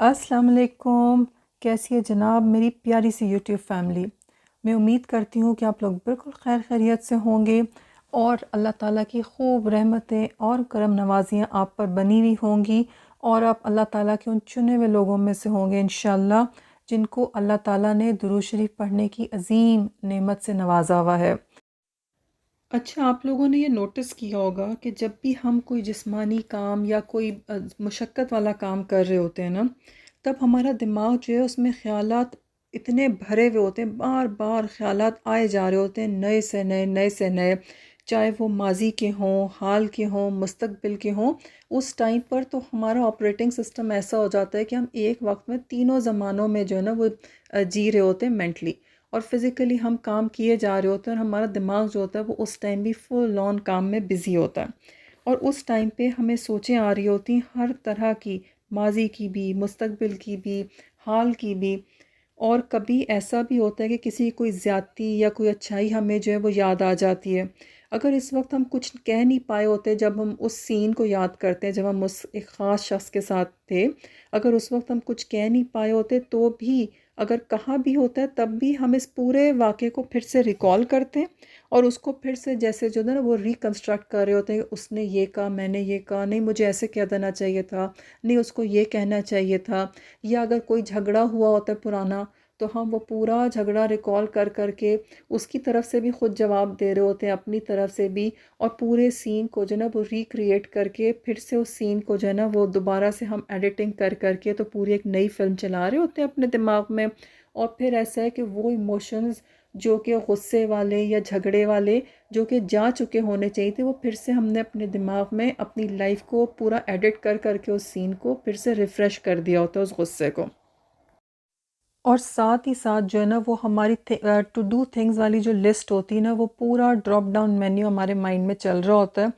अस्सलाम वालेकुम। कैसी है जनाब मेरी प्यारी सी यूट्यूब फैमिली। मैं उम्मीद करती हूँ कि आप लोग बिल्कुल खैर खैरियत से होंगे और अल्लाह ताला की खूब रहमतें और करम नवाजियाँ आप पर बनी हुई होंगी और आप अल्लाह ताला के उन चुने हुए लोगों में से होंगे इंशाल्लाह जिनको अल्लाह ताला ने दुरूद शरीफ पढ़ने की अजीम नेमत से नवाजा हुआ है। अच्छा, आप लोगों ने ये नोटिस किया होगा कि जब भी हम कोई जिस्मानी काम या कोई मुशक्क़त वाला काम कर रहे होते हैं ना, तब हमारा दिमाग जो है उसमें ख़यालात इतने भरे हुए होते हैं, बार बार ख़यालात आए जा रहे होते हैं, नए से नए नए से नए, चाहे वो माजी के हों, हाल के हों, मुस्तकबिल के हों। उस टाइम पर तो हमारा ऑपरेटिंग सिस्टम ऐसा हो जाता है कि हम एक वक्त में तीनों ज़मानों में जो है ना वो जी रहे होते हैं मेंटली और फिज़िकली हम काम किए जा रहे होते हैं और हमारा दिमाग जो होता है वो उस टाइम भी फुल ऑन काम में बिज़ी होता है। और उस टाइम पे हमें सोचें आ रही होती हैं हर तरह की, माजी की भी, मुस्तकबिल की भी, हाल की भी। और कभी ऐसा भी होता है कि किसी की कोई ज़्यादती या कोई अच्छाई हमें जो है वो याद आ जाती है। अगर इस वक्त हम कुछ कह नहीं पाए होते जब हम उस सीन को याद करते हैं, जब हम उस एक ख़ास शख्स के साथ थे, अगर उस वक्त हम कुछ कह नहीं पाए होते तो भी, अगर कहा भी होता है तब भी हम इस पूरे वाक़े को फिर से रिकॉल करते हैं और उसको फिर से जैसे जो है ना वो रिकंस्ट्रक्ट कर रहे होते हैं कि उसने ये कहा, मैंने ये कहा, नहीं मुझे ऐसे कह देना चाहिए था, नहीं उसको ये कहना चाहिए था। या अगर कोई झगड़ा हुआ होता है पुराना, तो हम वो पूरा झगड़ा रिकॉल कर कर के उसकी तरफ से भी ख़ुद जवाब दे रहे होते हैं, अपनी तरफ से भी। और पूरे सीन को जो है ना वो रिक्रिएट करके फिर से उस सीन को जो है ना वो दोबारा से हम एडिटिंग कर करके तो पूरी एक नई फ़िल्म चला रहे होते हैं अपने दिमाग में। और फिर ऐसा है कि वो इमोशंस जो कि गुस्से वाले या झगड़े वाले जो कि जा चुके होने चाहिए थे, वो फिर से हमने अपने दिमाग में अपनी लाइफ को पूरा एडिट कर करके उस सीन को फिर से रिफ़्रेश कर दिया होता है उस गुस्से को। और साथ ही साथ जो है ना वो हमारी टू डू थिंग्स वाली जो लिस्ट होती है ना वो पूरा ड्रॉप डाउन मेन्यू हमारे माइंड में चल रहा होता है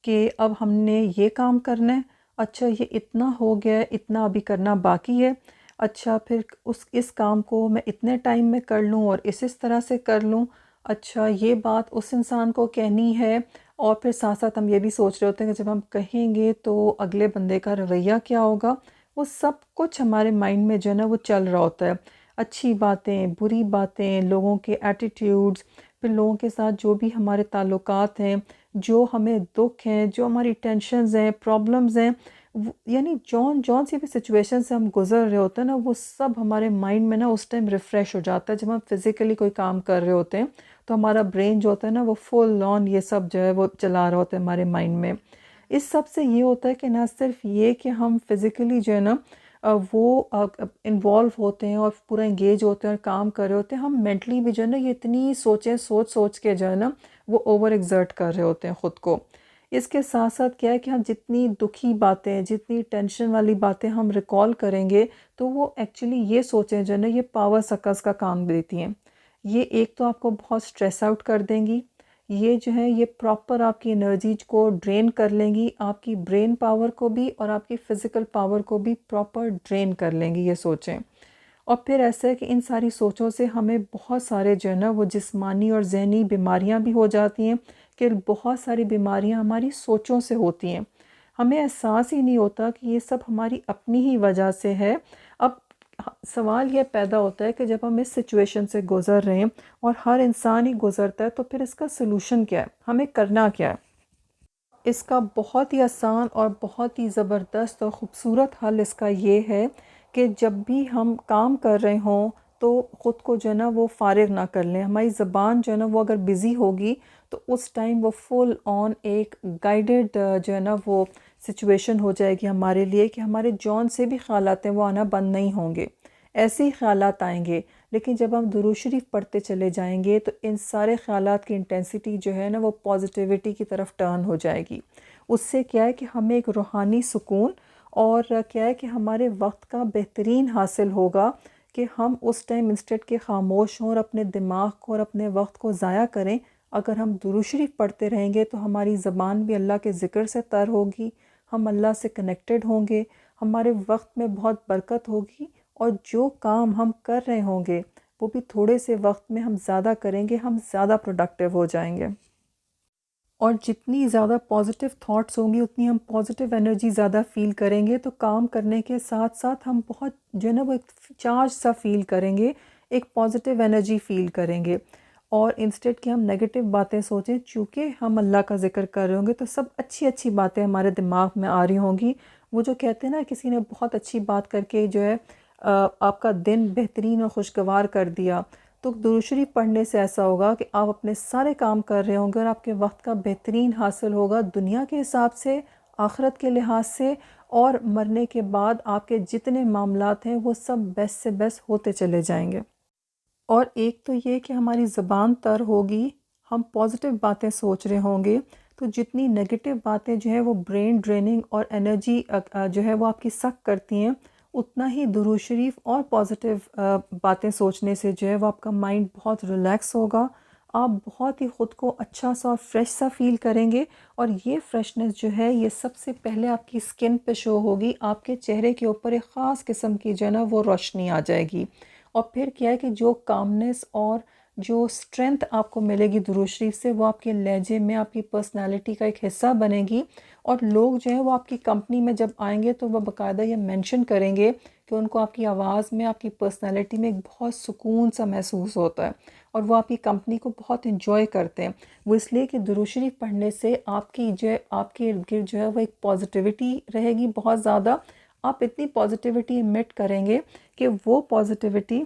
कि अब हमने ये काम करना है। अच्छा, ये इतना हो गया है, इतना अभी करना बाकी है। अच्छा, फिर उस इस काम को मैं इतने टाइम में कर लूँ और इस तरह से कर लूँ। अच्छा, ये बात उस इंसान को कहनी है। और फिर साथ साथ हम ये भी सोच रहे होते हैं कि जब हम कहेंगे तो अगले बंदे का रवैया क्या होगा। वो सब कुछ हमारे माइंड में जो है ना वो चल रहा होता है। अच्छी बातें, बुरी बातें, लोगों के एटीट्यूड्स, फिर लोगों के साथ जो भी हमारे ताल्लुकात हैं, जो हमें दुख हैं, जो हमारी टेंशन्स हैं, प्रॉब्लम्स हैं, यानी जौन जौन सी भी सिचुएशन से हम गुजर रहे होते हैं ना वो सब हमारे माइंड में ना उस टाइम रिफ़्रेश हो जाता है। जब हम फिज़िकली कोई काम कर रहे होते हैं तो हमारा ब्रेन जो होता है ना वो फुल ऑन ये सब जो है वो चला रहा होता है हमारे माइंड में। इस सब से ये होता है कि ना सिर्फ ये कि हम फिज़िकली जो है ना वो इन्वॉल्व होते हैं और पूरा एंगेज होते हैं और काम कर रहे होते हैं, हम मेंटली भी जो है ना ये इतनी सोचें सोच सोच के जो है ना वो ओवर एक्सर्ट कर रहे होते हैं ख़ुद को। इसके साथ साथ क्या है कि हम जितनी दुखी बातें, जितनी टेंशन वाली बातें हम रिकॉल करेंगे तो वो एक्चुअली ये सोचें जो है ना ये पावर सकस का काम देती हैं। ये एक तो आपको बहुत स्ट्रेस आउट कर देंगी, ये जो है ये प्रॉपर आपकी एनर्जी को ड्रेन कर लेंगी, आपकी ब्रेन पावर को भी और आपकी फ़िज़िकल पावर को भी प्रॉपर ड्रेन कर लेंगी ये सोचें। और फिर ऐसा है कि इन सारी सोचों से हमें बहुत सारे जो है ना वो जिस्मानी और ज़हनी बीमारियां भी हो जाती हैं कि बहुत सारी बीमारियां हमारी सोचों से होती हैं। हमें एहसास ही नहीं होता कि ये सब हमारी अपनी ही वजह से है। अब सवाल ये पैदा होता है कि जब हम इस सिचुएशन से गुज़र रहे हैं और हर इंसान ही गुज़रता है तो फिर इसका सलूशन क्या है? हमें करना क्या है? इसका बहुत ही आसान और बहुत ही ज़बरदस्त और ख़ूबसूरत हल इसका ये है कि जब भी हम काम कर रहे हों तो ख़ुद को जो है ना वो फ़ारिग ना कर लें। हमारी ज़बान जो है ना वो अगर बिज़ी होगी तो उस टाइम वो फुल ऑन एक गाइडेड जो है ना वो सिचुएशन हो जाएगी हमारे लिए कि हमारे जौन से भी ख़यालात हैं वो आना बंद नहीं होंगे। ऐसे ही ख़यालात आएँगे, लेकिन जब हम दुरूद शरीफ पढ़ते चले जाएंगे तो इन सारे ख़यालात की इंटेंसिटी जो है ना वो पॉजिटिविटी की तरफ टर्न हो जाएगी। उससे क्या है कि हमें एक रूहानी सुकून और क्या है कि हमारे वक्त का बेहतरीन हासिल होगा कि हम उस टाइम इंस्टेड के खामोश हों और अपने दिमाग को और अपने वक्त को ज़ाया करें। अगर हम दुरूद शरीफ पढ़ते रहेंगे तो हमारी ज़बान भी अल्लाह के ज़िक्र से तर होगी, हम अल्लाह से कनेक्टेड होंगे, हमारे वक्त में बहुत बरकत होगी और जो काम हम कर रहे होंगे वो भी थोड़े से वक्त में हम ज़्यादा करेंगे, हम ज़्यादा प्रोडक्टिव हो जाएंगे। और जितनी ज़्यादा पॉजिटिव थॉट्स होंगी उतनी हम पॉजिटिव एनर्जी ज़्यादा फ़ील करेंगे, तो काम करने के साथ साथ हम बहुत जो है ना वो एक चार्ज सा फ़ील करेंगे, एक पॉजिटिव एनर्जी फ़ील करेंगे। और इंस्टेड कि हम नेगेटिव बातें सोचें, चूँकि हम अल्लाह का ज़िक्र कर रहे होंगे तो सब अच्छी अच्छी बातें हमारे दिमाग में आ रही होंगी। वो जो कहते हैं ना, किसी ने बहुत अच्छी बात करके जो है आपका दिन बेहतरीन और खुशगवार कर दिया, तो दुरूद शरीफ पढ़ने से ऐसा होगा कि आप अपने सारे काम कर रहे होंगे और आपके वक्त का बेहतरीन हासिल होगा, दुनिया के हिसाब से, आखिरत के लिहाज से, और मरने के बाद आपके जितने मामलात हैं वो सब बेस्ट से बेस्ट होते चले जाएंगे। और एक तो ये कि हमारी ज़बान तर होगी, हम पॉजिटिव बातें सोच रहे होंगे, तो जितनी नेगेटिव बातें जो है वो ब्रेन ड्रेनिंग और एनर्जी जो है वो आपकी सक करती हैं, उतना ही दुरूद शरीफ और पॉजिटिव बातें सोचने से जो है वो आपका माइंड बहुत रिलैक्स होगा। आप बहुत ही ख़ुद को अच्छा सा और फ्रेश सा फ़ील करेंगे, और ये फ्रेशनेस जो है ये सबसे पहले आपकी स्किन पे शो होगी, आपके चेहरे के ऊपर एक ख़ास किस्म की जो है ना वो रोशनी आ जाएगी। और फिर क्या है कि जो कामनेस और जो स्ट्रेंथ आपको मिलेगी दुरूद शरीफ से, वो आपके लहजे में आपकी पर्सनालिटी का एक हिस्सा बनेगी। और लोग जो है वो आपकी कंपनी में जब आएंगे तो वह बाकायदा ये मेंशन करेंगे कि उनको आपकी आवाज़ में, आपकी पर्सनालिटी में एक बहुत सुकून सा महसूस होता है, और वो आपकी कंपनी को बहुत इंजॉय करते हैं। वो इसलिए कि दुरूद शरीफ पढ़ने से आपकी जो है, आपके इर्द गिर्द जो है वो एक पॉजिटिविटी रहेगी बहुत ज़्यादा। आप इतनी पॉजिटिविटी इमिट करेंगे कि वो पॉजिटिविटी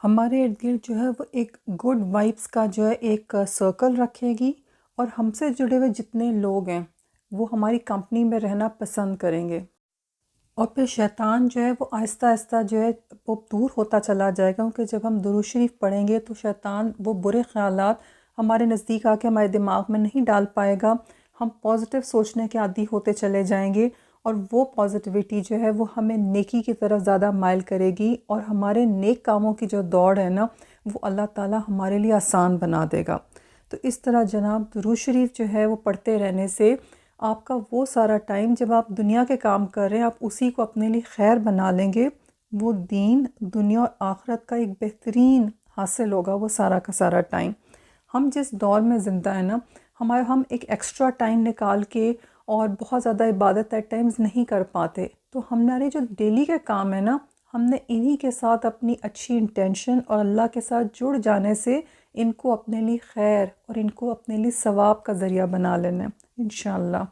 हमारे इर्द गिर्द जो है वो एक गुड वाइब्स का जो है एक सर्कल रखेगी, और हमसे जुड़े हुए जितने लोग हैं वो हमारी कंपनी में रहना पसंद करेंगे। और फिर शैतान जो है वो आहिस्ता आहिस्ता जो है वो दूर होता चला जाएगा, क्योंकि जब हम दुरूद शरीफ पढ़ेंगे तो शैतान वो बुरे ख़यालात हमारे नज़दीक आके हमारे दिमाग में नहीं डाल पाएगा। हम पॉजिटिव सोचने के आदी होते चले जाएंगे, और वो पॉजिटिविटी जो है वो हमें नेकी की तरफ ज़्यादा माइल करेगी, और हमारे नेक कामों की जो दौड़ है ना वो अल्लाह ताला हमारे लिए आसान बना देगा। तो इस तरह जनाब दुरूद शरीफ जो है वो पढ़ते रहने से आपका वो सारा टाइम जब आप दुनिया के काम कर रहे हैं, आप उसी को अपने लिए खैर बना लेंगे। वो दीन, दुनिया और आखिरत का एक बेहतरीन हासिल होगा वो सारा का सारा टाइम। हम जिस दौर में ज़िंदा है ना, हम एक एक्स्ट्रा टाइम निकाल के और बहुत ज़्यादा इबादत एट टाइम्स नहीं कर पाते, तो हमारे जो डेली के काम है ना, हमने इन्हीं के साथ अपनी अच्छी इंटेंशन और अल्लाह के साथ जुड़ जाने से इनको अपने लिए खैर और इनको अपने लिए सवाब का ज़रिया बना लेना है इंशाअल्लाह।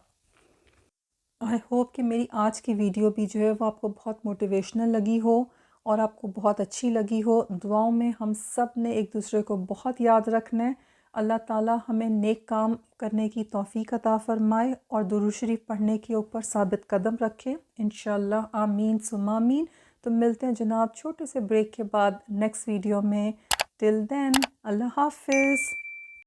आई होप कि मेरी आज की वीडियो भी जो है वो आपको बहुत मोटिवेशनल लगी हो और आपको बहुत अच्छी लगी हो। दुआओं में हम सब ने एक दूसरे को बहुत याद रखना है। अल्लाह ताला हमें नेक काम करने की तौफीक अता फ़रमाए और दुरूद शरीफ पढ़ने के ऊपर साबित कदम रखे इंशाअल्लाह। आमीन सुम्मा आमीन। तो मिलते हैं जनाब छोटे से ब्रेक के बाद नेक्स्ट वीडियो में। टिल देन अल्लाह हाफ़िज़।